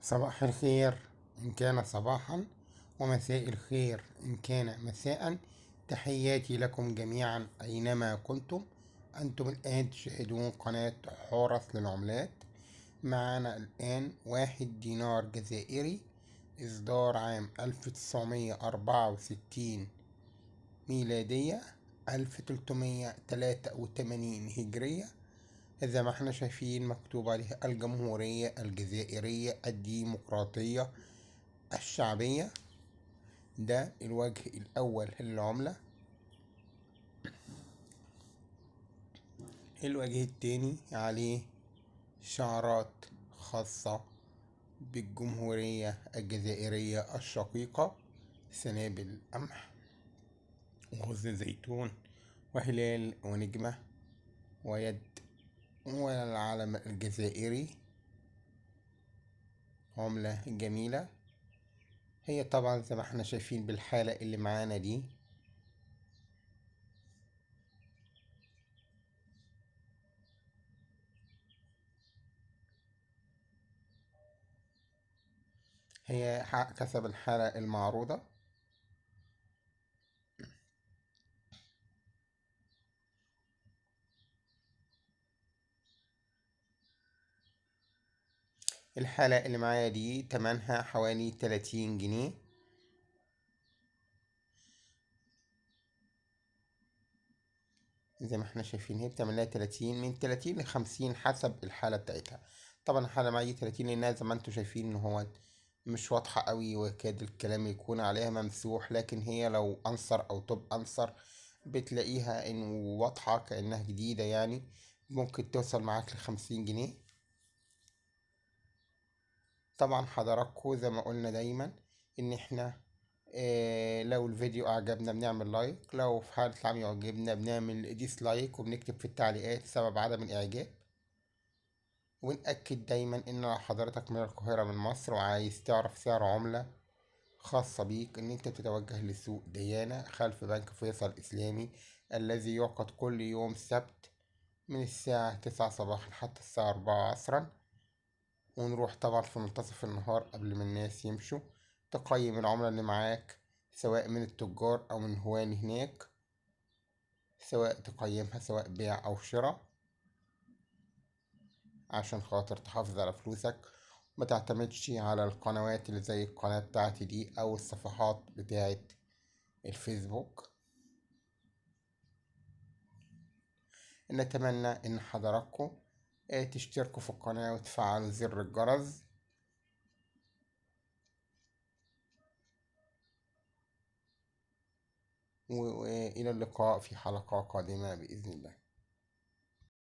صباح الخير إن كان صباحا، ومساء الخير إن كان مساء. تحياتي لكم جميعا أينما كنتم. أنتم الآن تشاهدون قناة حورس للعملات. معنا الآن 1 دينار جزائري، إصدار عام 1964 ميلادية، 1383 هجرية. زي ما احنا شايفين مكتوب عليه الجمهورية الجزائرية الديمقراطية الشعبية. ده الوجه الأول للعملة. الوجه التاني عليه شعارات خاصة بالجمهورية الجزائرية الشقيقة: سنابل قمح وغصن زيتون وهلال ونجمة ويد والعلم الجزائري. عملة جميلة. هي طبعا زي ما احنا شايفين بالحالة اللي معانا دي، هي حسب الحالة المعروضة. الحالة اللي معايا دي تمنها حوالي 30 جنيه. زي ما احنا شايفين هي بتعملها 30، من 30 ل50 حسب الحالة بتاعتها. طبعا الحالة معايا 30 لأنها زي ما انتوا شايفين ان هو مش واضحة قوي، وكاد الكلام يكون عليها ممسوح، لكن هي لو أنصر أو توب أنصر بتلاقيها إن واضحة كأنها جديدة يعني. ممكن توصل معاك ل50 جنيه. طبعا حضراتكم زي ما قلنا دايما ان احنا لو الفيديو اعجبنا بنعمل لايك، لو في حالة العمل يعجبنا بنعمل ديسلايك وبنكتب في التعليقات سبب عدم الاعجاب. ونأكد دايما ان لو حضرتك من القاهرة من مصر وعايز تعرف سعر عملة خاصة بيك، ان انت تتوجه لسوق ديانة خلف بنك فيصل الاسلامي، الذي يعقد كل يوم سبت من الساعة 9 صباحا حتى الساعة 4 عصرا. ونروح طبعا في منتصف النهار قبل ما الناس يمشوا، تقيم العملة اللي معاك سواء من التجار أو من هوان هناك، سواء تقيمها سواء بيع أو شراء، عشان خاطر تحافظ على فلوسك. ما تعتمدش على القنوات اللي زي القناة بتاعتي دي أو الصفحات بتاعت الفيسبوك. نتمنى إن حضراتكم تشتركوا في القناة وتفعلوا زر الجرس. وإلى اللقاء في حلقة قادمة بإذن الله.